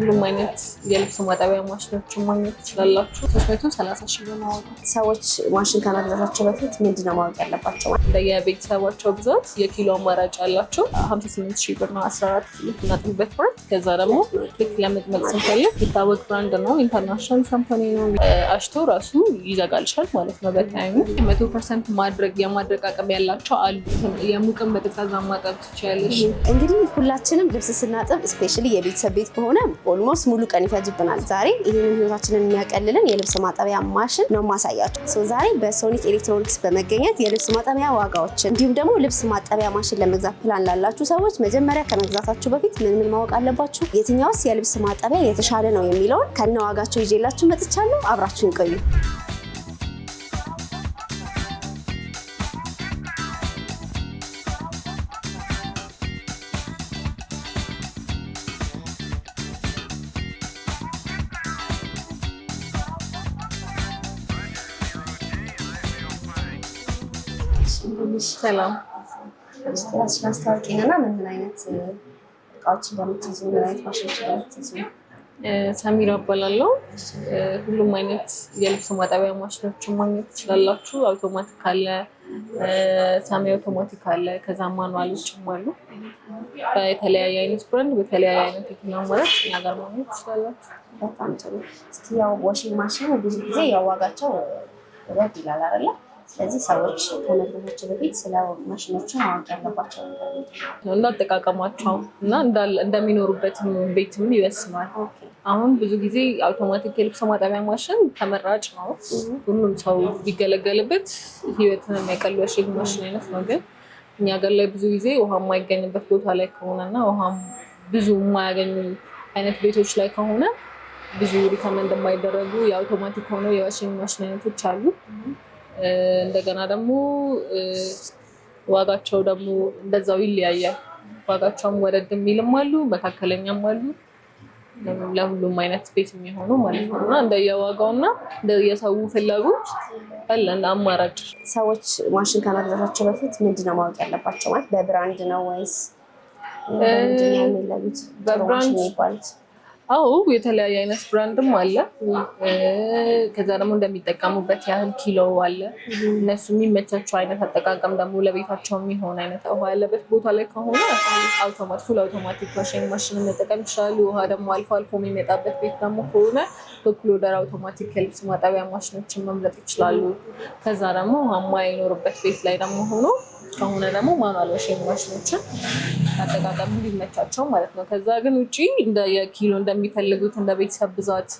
ሁሉም አይነት የልብስ ማጠቢያ ማሽኖችን ማግኘት ትችላላችሁ። 330 ሺህ ብር ነው። ሰዎች ማሽን ከመግዛታቸው በፊት ምንድነው ማወቅ ያለባቸው? እንደየቤተሰባቸው ብዛት የኪሎ አማራጭ ያላቸው 58 ሺህ ብር ነው 14 ኪሎ እናጥብበት ብር። ከዛ ደግሞ ልክ ለመጥመቅ ስንፈልግ የታወቅ ብራንድ ነው፣ ኢንተርናሽናል ካምፓኒ ነው። አሽቶ ራሱ ይዘጋልሻል ማለት ነው። በታይሙ 100% የማድረግ አቅም ያላቸው አሉ። የሙቅን በቀዝቃዛ ማጠብ ትችያለሽ። እንግዲህ ሁላችንም ልብስ ስናጥብ ስፔሻሊ የቤተሰብ ቤት ከሆነ ኦልሞስት ሙሉ ቀን ይፈጅብናል። ዛሬ ይህንን ህይወታችንን የሚያቀልልን የልብስ ማጠቢያ ማሽን ነው ማሳያችሁ። ዛሬ በሶኒክ ኤሌክትሮኒክስ በመገኘት የልብስ ማጠቢያ ዋጋዎችን እንዲሁም ደግሞ ልብስ ማጠቢያ ማሽን ለመግዛት ፕላን ላላችሁ ሰዎች መጀመሪያ ከመግዛታችሁ በፊት ምን ማወቅ አለባችሁ፣ የትኛውስ የልብስ ማጠቢያ የተሻለ ነው የሚለውን ከነ ዋጋቸው ይዤላችሁ መጥቻለሁ። አብራችሁን ቆዩ። ሰላም አስታውቂኝና ምን አይነት እቃዎች እንደምትይዙ ምን አይነት ማሽኖች እንደምትይዙ? ሰሚራ እባላለሁ። ሁሉም አይነት የልብስ ማጠቢያ ማሽኖችን ማግኘት ትችላላችሁ። አውቶማቲክ አለ፣ ሳሚ አውቶማቲክ አለ፣ ከዛ ማኑዋሎችም አሉ። በተለያየ አይነት ብራንድ በተለያየ አይነት ቴክኖ አማራጭ እኛ ጋር ማግኘት ትችላላችሁ። በጣም ጥሩ። እስኪ ያው ዋሽንግ ማሽን ብዙ ጊዜ ያዋጋቸው ወድ ይላል አይደለ? ስለዚህ ሰዎች ከመግዛታቸው በፊት ስለ ማሽኖቹ ማወቅ ያለባቸው እንዳጠቃቀማቸው እና እንደሚኖሩበት ቤትም ይወስናል። አሁን ብዙ ጊዜ አውቶማቲክ የልብስ ማጠቢያ ማሽን ተመራጭ ነው። ሁሉም ሰው ቢገለገልበት ህይወትን የሚያቀል ዋሽንግ ማሽን አይነት ነው። ግን እኛ ሀገር ላይ ብዙ ጊዜ ውሃ የማይገኝበት ቦታ ላይ ከሆነና ውሃ ብዙ የማያገኙ አይነት ቤቶች ላይ ከሆነ ብዙ ሪከመንድ የማይደረጉ የአውቶማቲክ ሆነው የዋሽንግ ማሽን አይነቶች አሉ። እንደገና ደግሞ ዋጋቸው ደግሞ እንደዛው ይለያያል። ዋጋቸውም ወደድ የሚልም አሉ፣ መካከለኛም አሉ። ለሁሉም አይነት ቤት የሚሆኑ ማለት ነው እና እንደየዋጋውና እንደየሰው ፍላጎት አለን አማራጭ። ሰዎች ማሽን ከመግዛታቸው በፊት ምንድነው ማወቅ ያለባቸው? ማለት በብራንድ ነው ወይስ በብራንድ የሚባሉት? አዎ የተለያየ አይነት ብራንድም አለ። ከዛ ደግሞ እንደሚጠቀሙበት ያህል ኪሎ አለ። እነሱ የሚመቻቸው አይነት አጠቃቀም ደግሞ ለቤታቸው የሚሆን አይነት ውሃ ያለበት ቦታ ላይ ከሆነ ፉል አውቶማቲክ ዋሽንግ ማሽን መጠቀም ይችላሉ። ውሃ ደግሞ አልፎ አልፎ የሚመጣበት ቤት ደግሞ ከሆነ ቶፕ ሎደር አውቶማቲክ የልብስ ማጠቢያ ማሽኖችን መምረጥ ይችላሉ። ከዛ ደግሞ ውሃ የማይኖርበት ቤት ላይ ደግሞ ሆኖ ከሆነ ደግሞ ማኑዋል ዋሽንግ ማሽኖችን አጠቃቀም እንዲመቻቸው ማለት ነው። ከዛ ግን ውጪ እንደ የኪሎ እንደሚፈልጉት እንደ ቤተሰብ ብዛት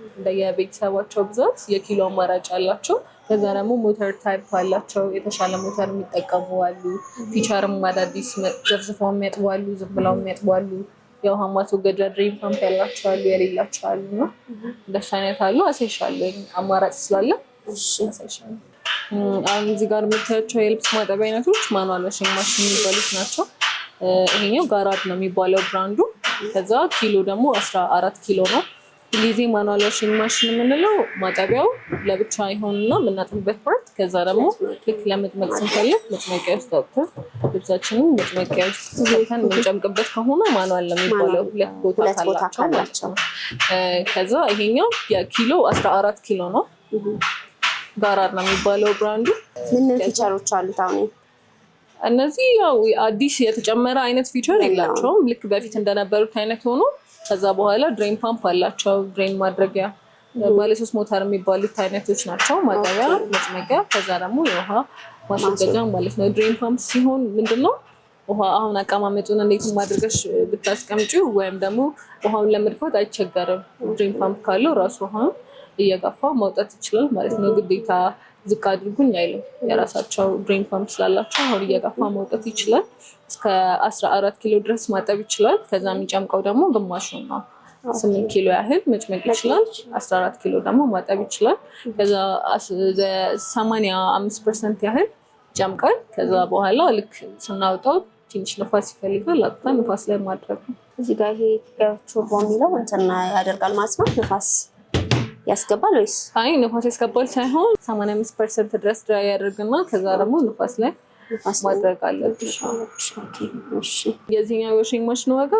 እንደ የቤተሰባቸው ብዛት የኪሎ አማራጭ አላቸው። ከዛ ደግሞ ሞተር ታይፕ አላቸው። የተሻለ ሞተር የሚጠቀሙ አሉ። ፊቸርም አዳዲስ ዘፍዝፈው የሚያጥቡ አሉ፣ ዝም ብለው የሚያጥቡ አሉ። የውሃ ማስወገጃ ድሬን ፓምፕ ያላቸው አሉ፣ የሌላቸው አሉ እና እንደሱ አይነት አሉ። አሳይሻለሁ አማራጭ ስላለ አሳይሻለሁ። አሁን እዚህ ጋር የምታያቸው የልብስ ማጠቢያ አይነቶች ማኑዋል ዋሽንግ ማሽን የሚባሉት ናቸው። ይሄኛው ጋራድ ነው የሚባለው ብራንዱ። ከዛ ኪሎ ደግሞ 14 ኪሎ ነው። ጊዜ ማኑዋል ዋሽንግ ማሽን የምንለው ማጠቢያው ለብቻ ይሆንና የምናጥብበት ፓርት፣ ከዛ ደግሞ ልክ ለመጥመቅ ስንፈልግ መጥመቂያ ውስጥ አውጥተን ልብሳችንን መጥመቂያ ውስጥ ከተን የምንጨምቅበት ከሆነ ማኑዋል ነው የሚባለው። ሁለት ቦታ ካላቸው። ከዛ ይሄኛው የኪሎ 14 ኪሎ ነው። ጋራድ ነው የሚባለው ብራንዱ። ምን ፊቸሮች አሉት? አሁን እነዚህ ያው አዲስ የተጨመረ አይነት ፊቸር የላቸውም። ልክ በፊት እንደነበሩት አይነት ሆኖ ከዛ በኋላ ድሬን ፓምፕ አላቸው፣ ድሬን ማድረጊያ ባለሶስት ሞተር የሚባሉት አይነቶች ናቸው። ማጠቢያ፣ መጥመቂያ፣ ከዛ ደግሞ የውሃ ማስወገጃ ማለት ነው። ድሬን ፓምፕ ሲሆን ምንድነው ውሃ አሁን አቀማመጡን እንዴት ማድረግሽ ብታስቀምጪው ወይም ደግሞ ውሃውን ለመድፋት አይቸገርም። ድሬን ፓምፕ ካለው ራሱ ውሃውን እየገፋ ማውጣት ይችላል ማለት ነው። ግዴታ ዝቅ አድርጉኝ አይልም። የራሳቸው ድሬን ፓምፕ ስላላቸው አሁን እየገፋ ማውጣት ይችላል። እስከ 14 ኪሎ ድረስ ማጠብ ይችላል። ከዛ የሚጨምቀው ደግሞ ግማሹን ነው። 8 ኪሎ ያህል መጭመቅ ይችላል። 14 ኪሎ ደግሞ ማጠብ ይችላል። ከዛ 85% ያህል ይጨምቃል። ከዛ በኋላ ልክ ስናውጣው ትንሽ ንፋስ ይፈልጋል። አጥተን ንፋስ ላይ ማድረግ ነው። እዚህ ጋር ይሄ ቱርቦ የሚለው እንትን ያደርጋል ማለት ነው። ንፋስ ያስገባል ወይስ? አይ ንፋስ ያስገባል ሳይሆን 85% ድረስ ድራይ ያደርግና ከዛ ደግሞ ንፋስ ላይ ማድረግ አለብሽ። የዚህኛው የዋሽንግ ማሽን ዋጋ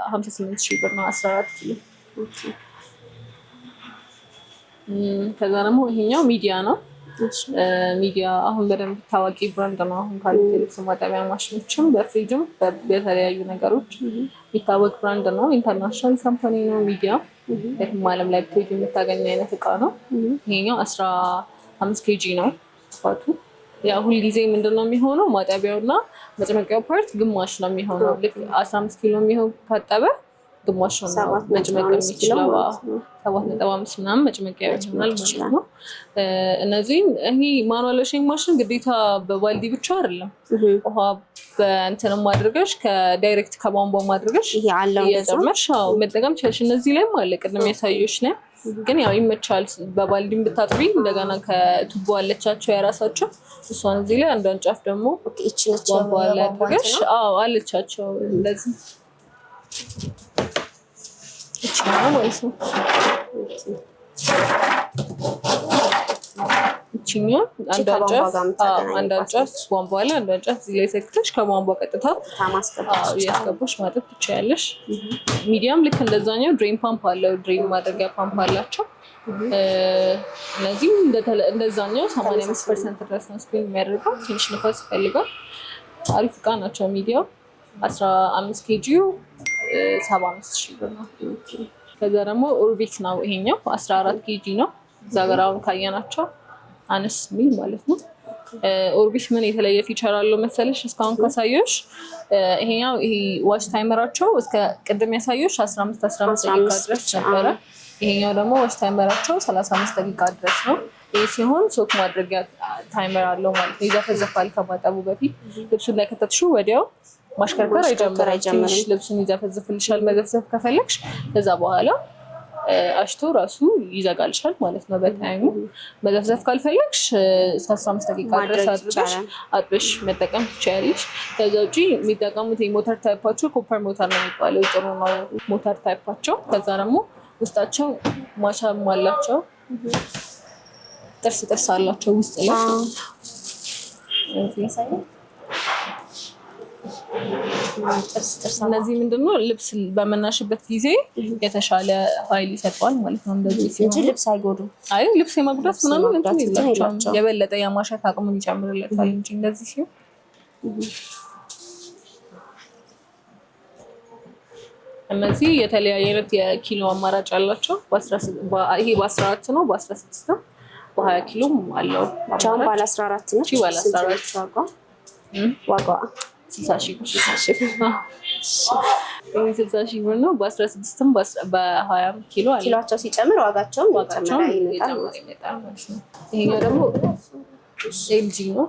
58,000 ብር ነው 14 ኪሎ። ከዛ ደግሞ ይሄኛው ሚዲያ ነው። ሚዲያ አሁን በደንብ ታዋቂ ብራንድ ነው። አሁን ካሉት የልብስ ማጠቢያ ማሽኖችም በፍሪጅም በተለያዩ ነገሮች የሚታወቅ ብራንድ ነው። ኢንተርናሽናል ካምፓኒ ነው። ሚዲያ የትም ዓለም ላይ ብትሄጂ የምታገኝ አይነት እቃ ነው። ይሄኛው 15 ኬጂ ነው ስፋቱ። ያ ሁልጊዜ ምንድነው የሚሆነው ማጠቢያውና መጭመቂያው ፓርት ግማሽ ነው የሚሆነው። ልክ 15 ኪሎ የሚሆን ካጠበ ግማሽ ነው መጭመቅ የሚችለው 7.5 ምናምን መጭመቂያ ይሆናል ማለት ነው። እነዚህም ይሄ ማኑዋል ዋሽንግ ማሽን ግዴታ በባልዲ ብቻ አይደለም። ውሃ በእንትን ማድረግሽ ከዳይሬክት ከቧንቧ ማድረግሽ እየጨመርሽ መጠቀም ትችላለሽ። እነዚህ ላይም አለ ቅድም ያሳየሁሽ ላይ ግን ያው ይመቻል። በባልዲም ብታጥቢ እንደገና ከቱቦ አለቻቸው የራሳቸው እሷን እዚህ ላይ አንዷን ጫፍ ደግሞ ቧንቧ ላይ አድርገሽ አለቻቸው እንደዚህ ይችላል ማለት ነው። ይችኛው አንዷን ጫፍ ቧንቧ ላይ አንዷን ጫፍ እዚህ ላይ ሰክተሽ ከቧንቧ ቀጥታ ያስገባሽ ማጠብ ትችያለሽ። ሚዲያም ልክ እንደዛኛው ድሬን ፓምፕ አለው። ድሬን ማድረጊያ ፓምፕ አላቸው። እነዚህም እንደዛኛው 85% ድረስ ነው ስፒን የሚያደርገው። ትንሽ ንፋስ ይፈልጋል። አሪፍ እቃ ናቸው። ሚዲያው 15 ኬጂው 75,000 ብር ነው። ከዛ ደግሞ ኦርቢት ነው። ይሄኛው 14 ኬጂ ነው። እዛ ጋር አሁን ካየናቸው አነስ ሚል ማለት ነው። ኦርቢት ምን የተለየ ፊቸር አለው መሰለሽ? እስካሁን ካሳየሽ ይሄኛው ይሄ ዋሽ ታይመራቸው እስከ ቅድም ያሳየሽ 15 ደቂቃ ድረስ ነበረ። ይሄኛው ደግሞ ዋሽ ታይመራቸው 35 ደቂቃ ድረስ ነው። ይሄ ሲሆን ሶክ ማድረጊያ ታይመር አለው ማለት ነው። ይዘፈዘፋል ከማጠቡ በፊት ልብሱን ላይ ከተትሽው ወዲያው ማሽከርከር አይጀምርም። ልብሱን ይዘፈዝፍልሻል። መዘፍዘፍ ከፈለግሽ ከዛ በኋላ አሽቶ ራሱ ይዘጋልሻል ማለት ነው በታይሙ። መዘፍዘፍ ካልፈለግሽ 15 ደቂቃ ድረስ አድርገሽ አጥበሽ መጠቀም ትችያለሽ። ከዛ ውጪ የሚጠቀሙት የሞተር ታይፓቸው ኮፐር ሞተር ነው የሚባለው። ጥሩ ነው ሞተር ታይፓቸው። ከዛ ደግሞ ውስጣቸው ማሻም አላቸው። ጥርስ አላቸው ውስጥ ላይ እነዚህ ምንድነው ልብስ በመናሽበት ጊዜ የተሻለ ኃይል ይሰጠዋል ማለት ነው። እንደዚህ እንጂ ልብስ አይጎዱም። አይ ልብስ የማጉዳት ምናምን እንትን የላቸውም። የበለጠ የማሸት አቅሙን ይጨምርለታል እንጂ እንደዚህ ሲሆን እነዚህ የተለያየ አይነት የኪሎ አማራጭ አላቸው። ይሄ በ14 ነው፣ በ16 ነው፣ በ20 ኪሎም አለው። ቻም ባለ 14 ነው። ባለ 14 ዋጋዋ 60,000 ብር። 60,000 ብር ነው። በ16ም በ20 ኪሎ አለ። ኪሎአቸው ሲጨምር ዋጋቸውም ይመጣል። ይሄኛው ደግሞ ኤልጂ ነው።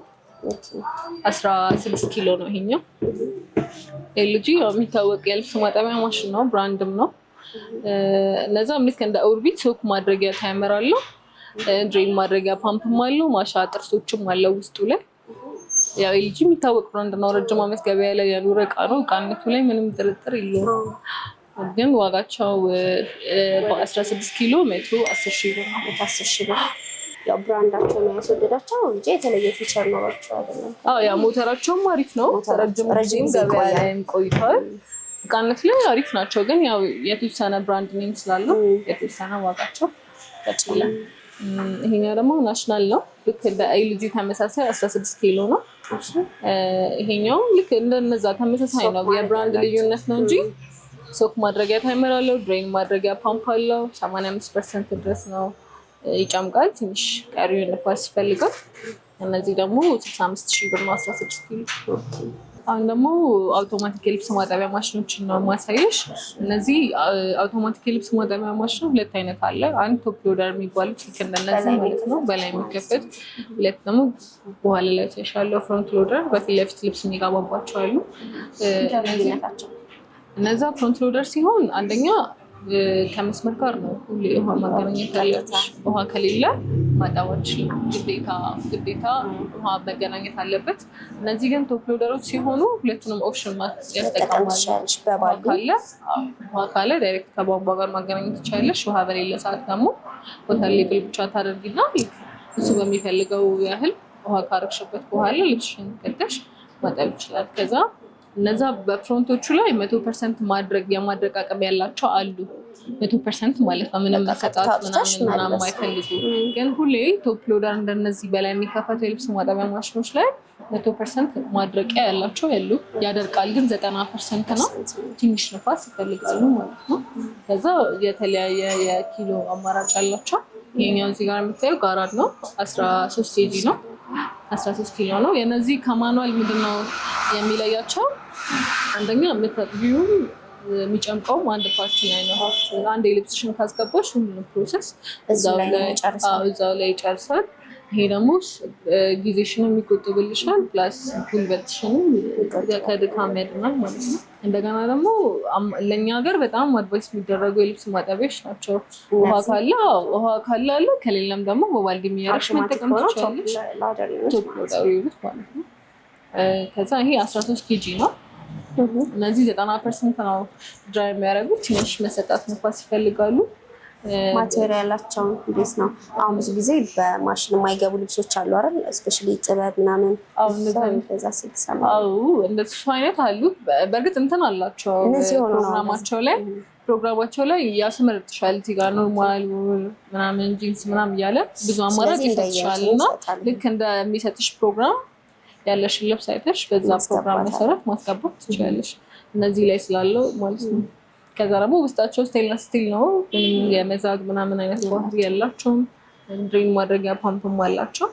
16 ኪሎ ነው ይሄኛው። ኤልጂ የሚታወቅ የልብስ ማጠቢያ ማሽን ነው፣ ብራንድም ነው። እነዛም ልክ እንደ ኦርቢት ሶክ ማድረጊያ ታይመር አለው። ድሬን ማድረጊያ ፓምፕም አለው። ማሻ ጥርሶችም አለው ውስጡ ላይ። ያው ኤልጂ የሚታወቅ ብራንድ ነው። ረጅም ዓመት ገበያ ላይ ያኖረ እቃ ነው። እቃነቱ ላይ ምንም ጥርጥር የለውም። ግን ዋጋቸው በ16 ኪሎ 110,000 ብር ነው። 110,000 ብር። ያው ብራንዳቸው ነው ያስወደዳቸው እንጂ የተለየ ፊቸር ኖሯቸው አይደለም። ያው ሞተራቸውም አሪፍ ነው። ረጅም ገበያ ላይም ቆይተዋል። እቃነት ላይ አሪፍ ናቸው። ግን ያው የተወሰነ ብራንድ ኔም ስላለው የተወሰነ ዋጋቸው ይቀጥላል። ይሄኛው ደግሞ ናሽናል ነው። ልክ እንደ ኤልጂ ተመሳሳይ 16 ኪሎ ነው። ይሄኛው ልክ እንደነዛ ተመሳሳይ ነው። የብራንድ ልዩነት ነው እንጂ ሶክ ማድረጊያ ታይመር አለው። ድሬን ማድረጊያ ፓምፕ አለው። 85% ድረስ ነው ይጨምቃል። ትንሽ ቀሪው ንፋስ ይፈልጋል። እነዚህ ደግሞ 65,000 ብር ነው 16 ኪሎ። አሁን ደግሞ አውቶማቲክ የልብስ ማጠቢያ ማሽኖችን ነው ማሳየሽ። እነዚህ አውቶማቲክ የልብስ ማጠቢያ ማሽን ሁለት አይነት አለ። አንድ ቶፕ ሎደር የሚባሉት ልክ እንደነዚህ ማለት ነው፣ በላይ የሚከፈት። ሁለት ደግሞ በኋላ ላይ ያሻለው ፍሮንት ሎደር፣ በፊት ለፊት ልብስ የሚገባባቸው አሉ። እነዛ ፍሮንት ሎደር ሲሆን አንደኛ ከመስመር ጋር ነው ሁሌ ውሃ ማገናኘት ያለብሽ። ውሃ ከሌለ ማጣወች ግዴታ ውሃ መገናኘት አለበት። እነዚህ ግን ቶፕ ሎደሮች ሲሆኑ ሁለቱንም ኦፕሽን ያስጠቀማሉ። ውሃ ካለ ዳይሬክት ከቧንቧ ጋር ማገናኘት ትችላለሽ። ውሃ በሌለ ሰዓት ደግሞ ቦታል ሌብል ብቻ ታደርጊና እሱ በሚፈልገው ያህል ውሃ ካረግሽበት በኋላ ልብስሽን ቀደሽ ማጠብ ይችላል። ከዛ እነዛ በፍሮንቶቹ ላይ 100% የማድረቅ አቅም ያላቸው አሉ። 100% ማለት ነው። ምንም መሰጣት ምናምን የማይፈልጉ ግን ሁሌ ቶፕ ሎደር እንደነዚህ በላይ የሚከፈቱ የልብስ ማጠቢያ ማሽኖች ላይ 100% ማድረቂያ ያላቸው ያሉ። ያደርቃል ግን 90% ነው። ትንሽ ንፋስ ይፈልጋሉ ማለት ነው። ከዛ የተለያየ የኪሎ አማራጭ አላቸው። ይሄኛው እዚህ ጋር የምታየው ጋራድ ነው። 13 ኬጂ ነው። 13 ኪሎ ነው። የነዚህ ከማኑዋል ምንድነው የሚለያቸው? አንደኛ የምታጥቢውም የሚጨምቀውም አንድ ፓርቲ ላይ ነው። አንድ የልብስሽን ካስገባሽ ሁሉንም ፕሮሰስ እዛው ላይ ይጨርሳል። ይሄ ደግሞ ጊዜሽንም ይቆጥብልሻል፣ ፕላስ ጉልበትሽንም ከድካም ያድናል ማለት ነው። እንደገና ደግሞ ለእኛ ሀገር በጣም አድቫይስ የሚደረጉ የልብስ ማጠቢያዎች ናቸው። ውሃ ካለ አለ፣ ከሌለም ደግሞ በባልዲ የሚያረሽ መጠቀም ትችላለሽ። ቶፕ ሎደር ማለት ነው። ከዛ ይሄ 13 ኬጂ ነው። እነዚህ 90% ነው ድራይ የሚያደርጉት። ትንሽ መሰጣት ንፋስ ይፈልጋሉ። ማቴሪያላቸው እንዴት ነው? አሁን ብዙ ጊዜ በማሽን የማይገቡ ልብሶች አሉ አይደል? እስፔሻሊ ጥበብ ምናምን እንደሱ አይነት አሉ። በእርግጥ እንትን አላቸው ፕሮግራማቸው ላይ ያስመርጥሻል። እዚህ ጋር ኖርማል ምናምን ጂንስ ምናምን እያለ ብዙ አማራጭ ይሰጥሻል እና ልክ እንደሚሰጥሽ ፕሮግራም ያለሽን ልብስ አይተሽ በዛ ፕሮግራም መሰረት ማስገባት ትችላለሽ። እነዚህ ላይ ስላለው ማለት ነው። ከዛ ደግሞ ውስጣቸው ስቴንለስ ስቲል ነው። የመዛግ ምናምን አይነት ባህሪ ያላቸውም ድሬን ማድረጊያ ፓምፕም አላቸው።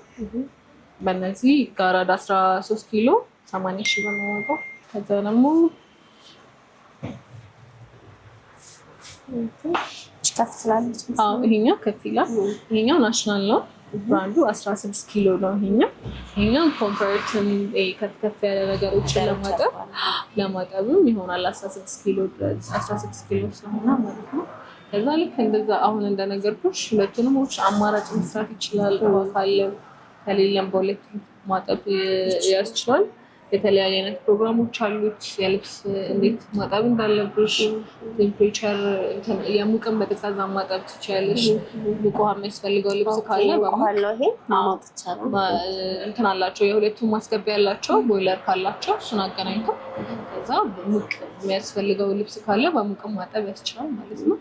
በእነዚህ ጋራድ 13 ኪሎ 80 ሺህ ብር ነው ዋጋው። ከዛ ደግሞ ከፍ ትላለች። ይሄኛው ከፍ ይላል። ይሄኛው ናሽናል ነው። ብራንዱ 16 ኪሎ ነው። ይሄኛው ኮንፈርትን ከፍ ያለ ነገሮችን ለማጠብም ይሆናል። 16 ኪሎ ድረስ 16 ኪሎ ስለሆነ ማለት ነው። ከዛ ልክ እንደዛ አሁን እንደነገርኩሽ ሁለቱንም አማራጭ መስራት ይችላል። ከሌለም በሁለቱም ማጠብ ያስችላል። የተለያየ አይነት ፕሮግራሞች አሉት። የልብስ እንዴት ማጠብ እንዳለብሽ፣ ቴምፕሬቸር የሙቅን በቀዝቃዛ ማጠብ ትችያለሽ። ሙቅ ውሃ የሚያስፈልገው ልብስ ካለ እንትን አላቸው። የሁለቱም ማስገቢያ ያላቸው ቦይለር ካላቸው እሱን አገናኝተው ከዛ ሙቅ የሚያስፈልገው ልብስ ካለ በሙቅ ማጠብ ያስችላል ማለት ነው።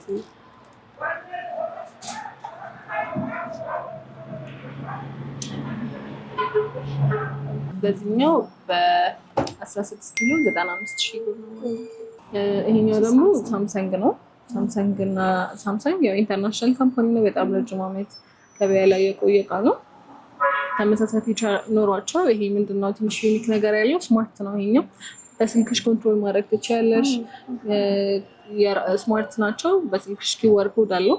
በዚህኛው በ16 ኪሎ 95 ሺህ ብር ነው። ይሄኛው ደግሞ ሳምሰንግ ነው። ሳምሰንግ ያው ኢንተርናሽናል ካምፓኒ ነው። በጣም ረጅም ዓመት ገበያ ላይ የቆየ እቃ ነው። ተመሳሳይ ፊቸር ኖሯቸው ይሄ ምንድነው ትንሽ ዩኒክ ነገር ያለው ስማርት ነው። ይሄኛው በስልክሽ ኮንትሮል ማድረግ ትችያለሽ። ስማርት ናቸው። በስልክሽ ኪውአር ኮድ አለው።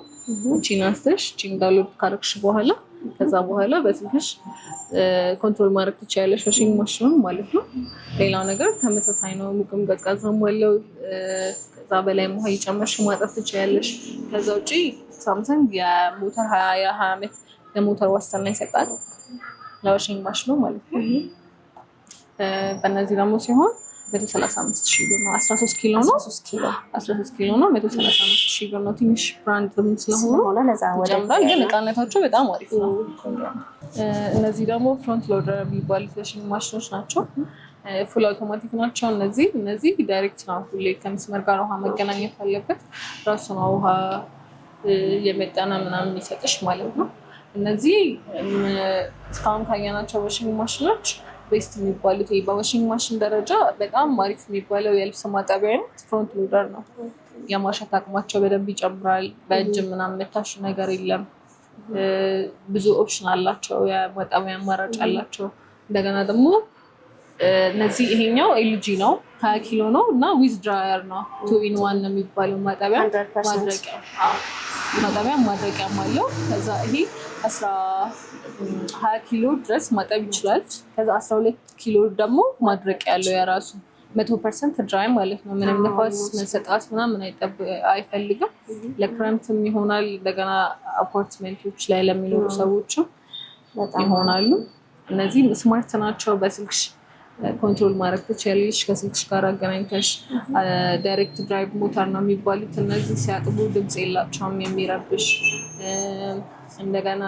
እቺን አንስተሽ እቺን ዳውንሎድ ካረግሽ በኋላ ከዛ በኋላ በስልክሽ ኮንትሮል ማድረግ ትችያለሽ። ዋሽንግ ማሽኑን ማለት ነው። ሌላው ነገር ተመሳሳይ ነው። ሙቅም ቀዝቃዛም አለው። ከዛ በላይ ውሃ እየጨመርሽ ማጠብ ትችያለሽ። ከዛ ውጪ ሳምሰንግ የሞተር 20 ዓመት የሞተር ዋስትና ይሰጣል ለዋሽንግ ማሽኑ ማለት ነው። በእነዚህ ደግሞ ሲሆን 135 ሺህ ብር ነው። 13 ኪሎ ነው። 13 ኪሎ ነው። 135 ሺህ ብር ነው። ትንሽ ብራንድ ስለሆነ ይጨምራል፣ ግን እቃነታቸው በጣም አሪፍ ነው። እነዚህ ደግሞ ፍሮንት ሎደር የሚባሉት ዋሽንግ ማሽኖች ናቸው። ፉል አውቶማቲክ ናቸው። እነዚህ ዳይሬክት ነው። ሁሌ ከመስመር ጋር ውሃ መገናኘት አለበት። ራሱ ነው ውሃ የመጠነ ምናምን የሚሰጥሽ ማለት ነው። እነዚህ እስካሁን ካየናቸው ዋሽንግ ማሽኖች ቤስት የሚባሉት በዋሽንግ ማሽን ደረጃ በጣም አሪፍ የሚባለው የልብስ ማጠቢያ አይነት ፍሮንት ሎደር ነው። የማሸት አቅማቸው በደንብ ይጨምራል። በእጅ ምናምን መታሽ ነገር የለም። ብዙ ኦፕሽን አላቸው። የማጠቢያ አማራጭ አላቸው። እንደገና ደግሞ እነዚህ ይሄኛው ኤልጂ ነው። 20 ኪሎ ነው እና ዊዝ ድራየር ነው። 2 in 1 ነው የሚባለው ማጠቢያ ማድረቂያም አለው። ከዛ ይሄ 20 ኪሎ ድረስ ማጠብ ይችላል። ከዛ 12 ኪሎ ደግሞ ማድረቂያ ያለው የራሱ 100% ድራይ ማለት ነው። ምንም ንፋስ መሰጣት ምናምን አይፈልግም። ለክረምትም ይሆናል። እንደገና አፓርትመንቶች ላይ ለሚኖሩ ሰዎችም ይሆናሉ። እነዚህ ስማርት ናቸው። በስልክሽ ኮንትሮል ማድረግ ትችያለሽ። ከስልክሽ ጋር አገናኝተሽ ዳይሬክት ድራይቭ ሞተር ነው የሚባሉት። እነዚህ ሲያጥቡ ድምፅ የላቸውም የሚረብሽ። እንደገና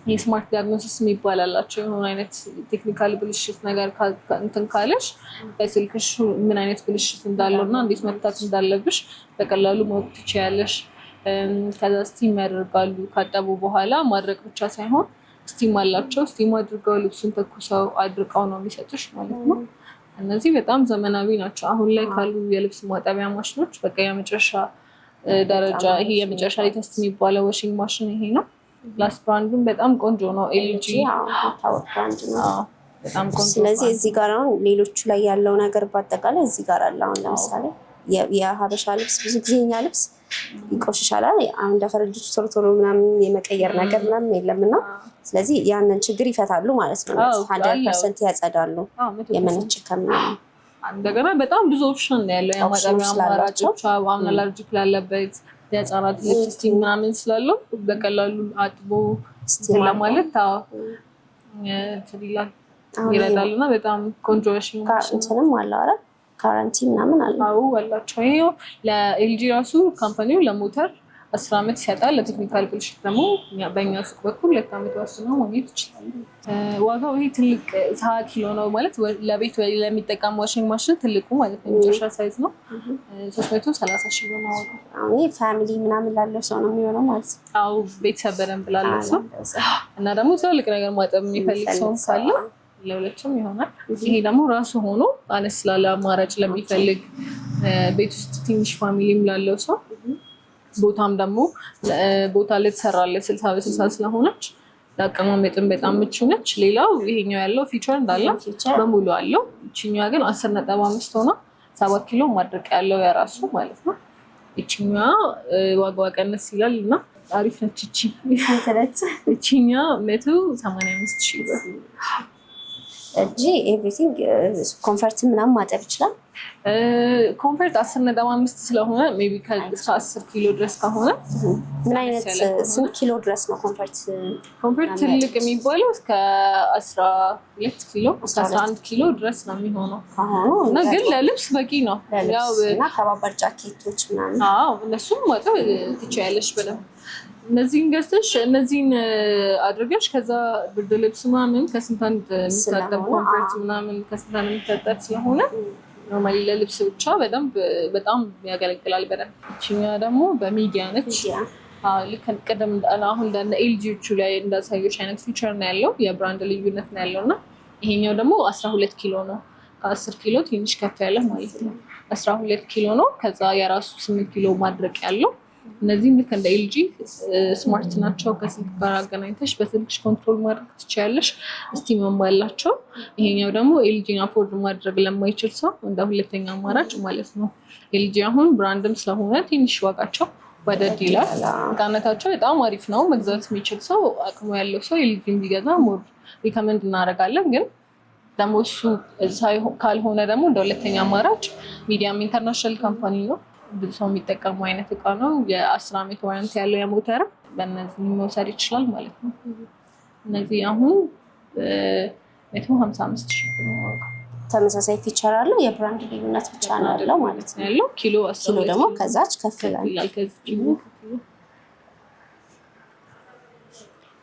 የስማርት ዲያግኖሲስ የሚባል አላቸው። የሆነ አይነት ቴክኒካል ብልሽት ነገር እንትን ካለሽ በስልክሽ ምን አይነት ብልሽት እንዳለው እና እንዴት መፍታት እንዳለብሽ በቀላሉ ማወቅ ትችያለሽ። ከዛ ስቲም ያደርጋሉ። ካጠቡ በኋላ ማድረቅ ብቻ ሳይሆን ስቲም አላቸው። ስቲም አድርገው ልብሱን ተኩሰው አድርቀው ነው የሚሰጡሽ ማለት ነው። እነዚህ በጣም ዘመናዊ ናቸው። አሁን ላይ ካሉ የልብስ ማጠቢያ ማሽኖች በቃ የመጨረሻ ደረጃ ይሄ የመጨረሻ ሌተስት የሚባለው ዋሽንግ ማሽን ይሄ ነው። ላስት ብራንዱም በጣም ቆንጆ ነው። ኤልጂ በጣም ቆንጆ። ስለዚህ እዚህ ጋር አሁን ሌሎቹ ላይ ያለው ነገር በአጠቃላይ እዚህ ጋር አለ። አሁን ለምሳሌ የሀበሻ ልብስ ብዙ ጊዜ እኛ ልብስ ይቆሽሻል። አሁን እንደ ፈረንጆቹ ቶሎ ቶሎ ምናምን የመቀየር ነገር ምናምን የለምና ስለዚህ ያንን ችግር ይፈታሉ ማለት ነው። 100% ያጸዳሉ የመነቸከም ምናምን። እንደገና በጣም ብዙ ኦፕሽን ነው ያለው የማጠቢያ አማራጮች። አሁን አለርጂክ ላለበት የህፃናት ልብስ ስቲም ምናምን ስላለው በቀላሉ አጥቦ ለማለት ይረዳል እና በጣም ቆንጆ ዋሽንግ ማሽን እንትንም አለው አይደል? ካራንቲ ምናምን አለ። አዎ አላቸው። ይሄው ለኤልጂ ራሱ ካምፓኒው ለሞተር 10 ዓመት ይሰጣል። ለቴክኒካል ብልሽት ደግሞ በእኛ ሱቅ በኩል 2 ዓመት ዋስትና ማግኘት ይችላሉ። ዋጋው ይሄ ትልቅ 20 ኪሎ ነው ማለት ለቤት ለሚጠቀም ዋሽንግ ማሽን ትልቁ ማለት ነው። የመጨረሻ ሳይዝ ነው። 330 ሺህ ነው ዋጋው። አሁን ትልቅ ምናምን ላለው ሰው ነው የሚሆነው ማለት ነው። አዎ ቤተሰብ በደንብ ላለው ሰው እና ደግሞ ትልቅ ነገር ማጠብ የሚፈልግ ሰው ካለ ለሁለቱም ይሆናል። ይሄ ደግሞ ራሱ ሆኖ አነስ ላለ አማራጭ ለሚፈልግ ቤት ውስጥ ትንሽ ፋሚሊም ላለው ሰው ቦታም ደግሞ ቦታ ላይ ትሰራለች 60 በ60 ስለሆነች ለአቀማመጥም በጣም ምቹ ነች። ሌላው ይሄኛው ያለው ፊቸር እንዳለ በሙሉ አለው። እቺኛዋ ግን 10.5 ሆና 7 ኪሎ ማድረቅ ያለው የራሱ ማለት ነው። እቺኛዋ ዋጋዋ ቀነስ ይላል እና አሪፍ ነች። እቺኛዋ 185 ሺህ ብር እጂ ኤቭሪቲንግ ኮንፈርት ምናምን ማጠብ ይችላል። ኮንፈርት 10.5 ስለሆነ ሜይ ቢ እስከ 10 ኪሎ ድረስ ከሆነ ምን አይነት ስንት ኪሎ ድረስ ነው ኮንፈርት? ኮንፈርት ትልቅ የሚባለው እስከ 12 ኪሎ እስከ 11 ኪሎ ድረስ ነው የሚሆነው እና ግን ለልብስ በቂ ነው። ያው እና ከባባድ ጃኬቶች ምናምን እነሱም ማጠብ ትችያለሽ በደንብ። እነዚህን ገዝተሽ እነዚህን አድርገሽ ከዛ ብርድ ልብስ ምናምን ከስንት አንድ የሚታጠብ ኮንፈርት ምናምን ከስንት አንድ የሚታጠብ ስለሆነ ኖርማሊ ለልብስ ብቻ በጣም ያገለግላል በደንብ። ይችኛዋ ደግሞ በሚዲያ ነች። ልክ ቅድም አሁን እንደ ኤልጂዎቹ ላይ እንዳሳዮች አይነት ፊቸር ነው ያለው። የብራንድ ልዩነት ነው ያለው እና ይሄኛው ደግሞ 12 ኪሎ ነው። ከ10 ኪሎ ትንሽ ከፍ ያለ ማለት ነው። 12 ኪሎ ነው። ከዛ የራሱ 8 ኪሎ ማድረቅ ያለው። እነዚህም ልክ እንደ ኤልጂ ስማርት ናቸው። ከስልክ ጋር አገናኝተሽ በስልክሽ ኮንትሮል ማድረግ ትችያለሽ። ስቲምም አላቸው። ይሄኛው ደግሞ ኤልጂን አፎርድ ማድረግ ለማይችል ሰው እንደ ሁለተኛ አማራጭ ማለት ነው። ኤልጂ አሁን ብራንድም ስለሆነ ትንሽ ዋጋቸው ወደድ ይላል። እቃነታቸው በጣም አሪፍ ነው። መግዛት የሚችል ሰው አቅሙ ያለው ሰው ኤልጂ እንዲገዛ ሞር ሪከመንድ እናደርጋለን። ግን ደግሞ እሱ ካልሆነ ደግሞ እንደ ሁለተኛ አማራጭ ሚዲያም ኢንተርናሽናል ካምፓኒ ነው። ብዙ ሰው የሚጠቀሙ አይነት እቃ ነው። የ10 ዓመት ዋረንቲ ያለው የሞተር በእነዚህ መውሰድ ይችላል ማለት ነው። እነዚህ አሁን 155 ሺህ ነው። ተመሳሳይ ፊቸር አለው። የብራንድ ልዩነት ብቻ ነው ያለው ማለት ነው። ያለው ኪሎ ደግሞ ከዛች ከፍ ይላል።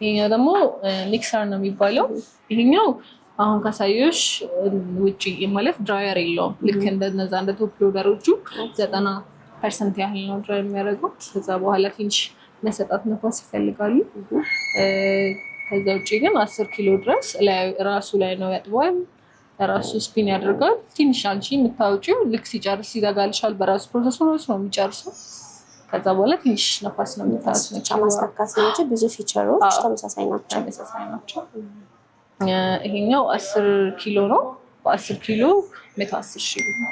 ይሄኛው ደግሞ ሚክሰር ነው የሚባለው። ይሄኛው አሁን ካሳዮሽ ውጪ ማለት ድራየር የለውም። ልክ እንደነዛ እንደ ቶፕ ሎደሮቹ 90% ያህል ነው ድራይ የሚያደርጉት። ከዛ በኋላ ትንሽ መሰጣት ነፋስ ይፈልጋሉ። ከዛ ውጪ ግን 10 ኪሎ ድረስ ራሱ ላይ ነው ያጥበዋል። ራሱ ስፒን ያደርጋል። ትንሽ አንቺ የምታወጪው ልክ ሲጨርስ ይዘጋልሻል። በራሱ ፕሮሰሱ ራሱ ነው የሚጨርሰው። ከዛ በኋላ ትንሽ ነፋስ ነው የምታስነጫው። ማስተካከል ነው እንጂ ብዙ ፊቸሮች ተመሳሳይ ናቸው። ይሄኛው 10 ኪሎ ነው። በ10 ኪሎ 110 ሺህ ነው።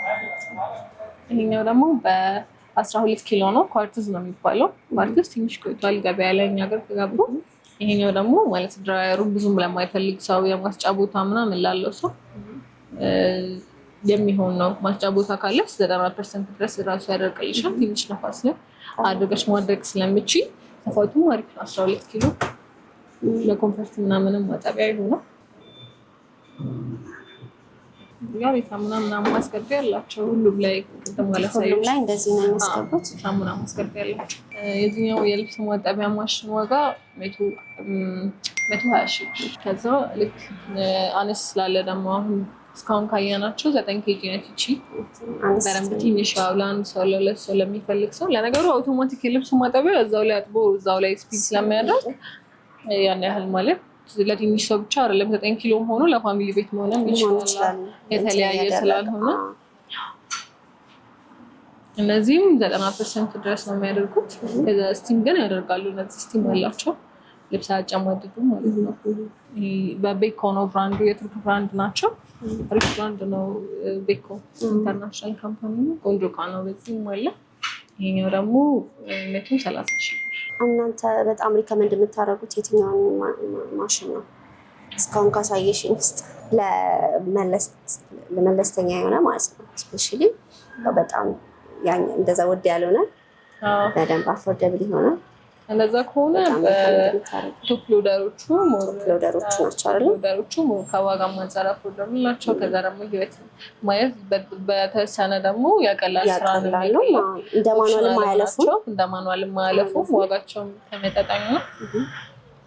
ይሄኛው ደግሞ በ12 ኪሎ ነው። ኳርትዝ ነው የሚባለው። ኳርትዝ ትንሽ ቆይቷል ገበያ ላይ እኛ ሀገር ከገቡ። ይሄኛው ደግሞ ማለት ድራየሩ ብዙም ለማይፈልግ ሰው የማስጫ ቦታ ምናምን ላለው ሰው የሚሆን ነው። ማስጫ ቦታ ካለች 90% ድረስ ራሱ ያደርቅልሻል። ትንሽ ነፋስ ላይ አድርገሽ ማድረግ ስለምችል ተፋቱም አሪፍ ነው። 12 ኪሎ ለኮንፈርት ምናምንም ማጠቢያ ይሆናል። ያው የሳሙና ምናምን ማስገቢያ ያላቸው ሁሉም ላይ ቅድም ሁሉም ላይ እንደዚህ ነው የሚያስገቡት። ሳሙና ማስገቢያ ያላቸው። የዚህኛው የልብስ ማጠቢያ ማሽን ዋጋ 120 ሺህ ብር። ከዛ ልክ አነስ ስላለ ደግሞ አሁን እስካሁን ካየናቸው 9 ኬጂ ነች ይቺ። በደንብ ትንሽ ያው ለአንድ ሰው ለሁለት ሰው ለሚፈልግ ሰው ለነገሩ አውቶማቲክ የልብስ ማጠቢያ እዛው ላይ አጥቦ እዛው ላይ ስፒድ ስለሚያደርግ ያን ያህል ማለት ለትንሽ ሰው ብቻ አይደለም 9 ኪሎ ሆኖ ለፋሚሊ ቤት መሆንም ይችላል የተለያየ ስላልሆነ። እነዚህም 90% ድረስ ነው የሚያደርጉት። ከዛ ስቲም ግን ያደርጋሉ። እነዚህ ስቲም አላቸው ልብስ አያጨማድዱም ማለት ነው። በቤኮ ነው ብራንዱ፣ የቱርክ ብራንድ ናቸው። አሪፍ ብራንድ ነው ቤኮ ኢንተርናሽናል ካምፓኒ ነው። ቆንጆ እቃ ነው። በዚህም አለ። ይሄኛው ደግሞ 130 ሺህ ብር። እናንተ በጣም ሪከመንድ የምታደርጉት የትኛውን ማሽን ነው? እስካሁን ካሳየሽኝ ውስጥ ለመለስተኛ የሆነ ማለት ነው። ስፔሻሊ በጣም እንደዛ ውድ ያልሆነ በደንብ አፎርደብል የሆነ እንደዛ ከሆነ ቶፕ ሎደሮቹ ናቸው አይደል? ሎደሮቹ ከዋጋ አንፃር አፎርደብል ናቸው። ከዛ ደግሞ ህይወት ማለት በተወሰነ ደግሞ ያቀላል ስራ ነው። እንደ ማኑዋልም አያለፉም። ዋጋቸውም ተመጣጣኝ ነው።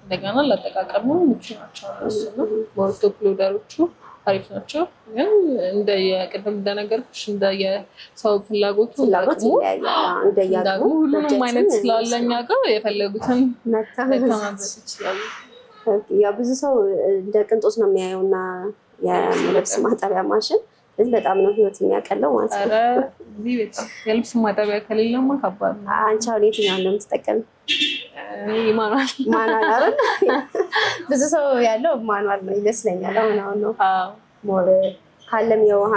እንደገና ለአጠቃቀሙ ምቹ ናቸው። ቶፕ ሎደሮቹ አሪፍ ናቸው። ግን ቅድም እንደነገርኩሽ እንደየሰው ፍላጎቱ እንዳቅሙ ሁሉንም አይነት ስላለኛ ጋር የፈለጉትን መተማመን ይችላሉ። ያ ብዙ ሰው እንደ ቅንጦት ነው የሚያየው እና የልብስ ማጠቢያ ማሽን በጣም ነው ህይወት የሚያቀለው ማለት ነው። የልብስ ማጠቢያ ከሌለማ ከባድ ነው። አንቺ አሁን የትኛውን ነው የምትጠቀሚው? ማኑዋል አይደል? ብዙ ሰው ያለው ማኑዋል ነው ይመስለኛል። አሁን ነው ሞር ካለም የውሃ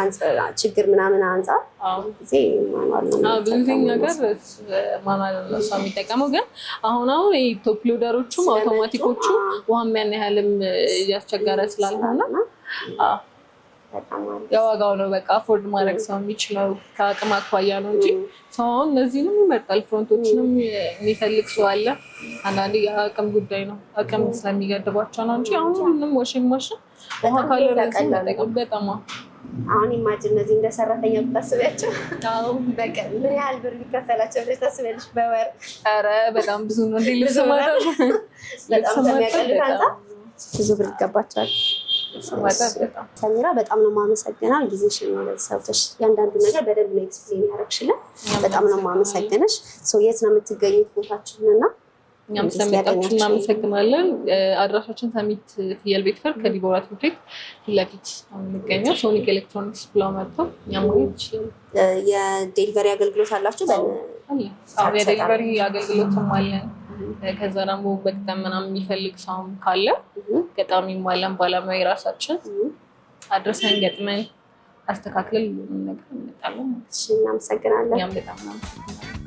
ችግር ምናምን አንፃር ጊዜ ማኑዋል ነው። ብዙ ነገር ማኑዋል ነው ሰው የሚጠቀመው። ግን አሁን ቶፕ ሎደሮቹም አውቶማቲኮቹ ውሃም ያን ያህልም እያስቸገረ ስላልሆነ የዋጋው ነው በቃ አፎርድ ማድረግ ሰው የሚችለው ከአቅም አኳያ ነው እንጂ ሰው አሁን እነዚህንም ይመርጣል። ፍሮንቶችንም የሚፈልግ ሰው አለ። አንዳንዴ የአቅም ጉዳይ ነው፣ አቅም ስለሚገድባቸው ነው እንጂ አሁን ሁሉንም ዋሽንግ ማሽን ውሃ ካለ በጣም አሁን ኢማጂን እነዚህ እንደ ሰራተኛ ብታስቢያቸው በቀን ምን ያህል ብር ሊከፈላቸው ብለሽ ታስቢያለሽ? በወር ኧረ በጣም ብዙ ነው። እንደ ልብስ ማጠብ በጣም ከሚያቀሉት አንፃር ብዙ ብር ይገባቸዋል። ሰሚራ በጣም ነው የማመሰግነው። ጊዜሽን ሰውተሽ እያንዳንዱ ነገር በደንብ ነው ኤክስፕሌን ያደረግሽልን። በጣም ነው የማመሰግነሽ። የት ነው የምትገኙት ቦታችሁንና? እኛም ስለመጣችሁ እናመሰግናለን። አድራሻችን ሰሚት ፍየል ቤት ፈር ከዲቦራ ትምህርት ቤት ፊት ለፊት ነው የምንገኘው። ሶኒክ ኤሌክትሮኒክስ ብለው መጥተው እኛም ማግኘት ይችላሉ። የዴሊቨሪ አገልግሎት አላችሁ? የዴሊቨሪ አገልግሎትም አለን። ከዛ ደግሞ በቅጠም ምናምን የሚፈልግ ሰውም ካለ ገጣሚም አለን። ባለሙያ የራሳችን አድረሰን ገጥመን አስተካክለን ነገር እንመጣለን። እናመሰግናለን። እኛም በጣም እናመሰግናለን።